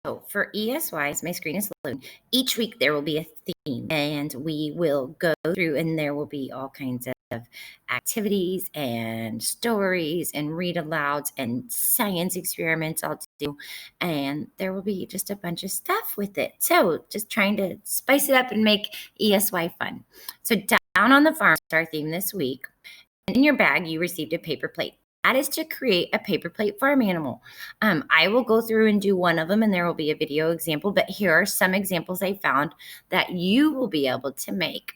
So for ESYs, my screen is loading. Each week there will be a theme, and we will go through, and there will be all kinds of activities and stories and read alouds and science experiments I'll do. And there will be just a bunch of stuff with it. So just trying to spice it up and make ESY fun. So down on the farm is our theme this week. And in your bag, you received a paper plate. That is to create a paper plate farm animal. I will go through and do one of them, and there will be a video example, but here are some examples I found that you will be able to make.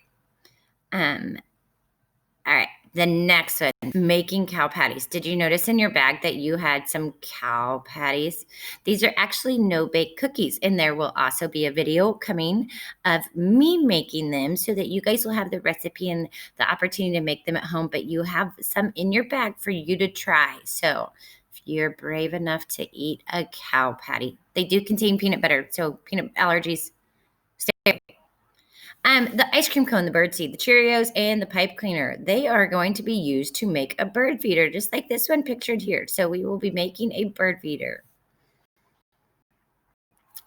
All right, the next one, making cow patties. Did you notice in your bag that you had some cow patties? These are actually no-bake cookies, and there will also be a video coming of me making them so that you guys will have the recipe and the opportunity to make them at home, but you have some in your bag for you to try. So if you're brave enough to eat a cow patty, they do contain peanut butter, so peanut allergies, stay away. The ice cream cone, the bird seed, the Cheerios, and the pipe cleaner, they are going to be used to make a bird feeder, just like this one pictured here. So we will be making a bird feeder.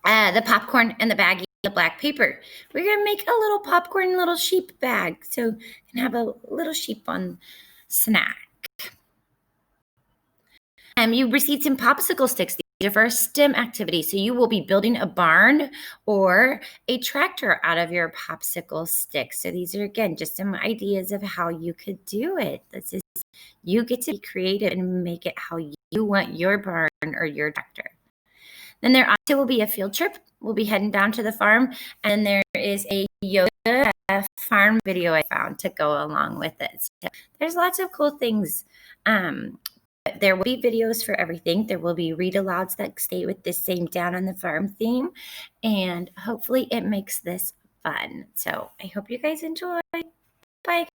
The popcorn and the baggie, the black paper. We're going to make a little popcorn, little sheep bag. So you can have a little sheep on snack. You received some popsicle sticks. These are for a STEM activity. So you will be building a barn or a tractor out of your popsicle sticks. So these are, again, just some ideas of how you could do it. This is, you get to be creative and make it how you want your barn or your tractor. Then there also will be a field trip. We'll be heading down to the farm, and there is a yoga farm video I found to go along with it. So there's lots of cool things. There will be videos for everything. There will be read alouds that stay with the same down on the farm theme, and hopefully it makes this fun. So I hope you guys enjoy. Bye.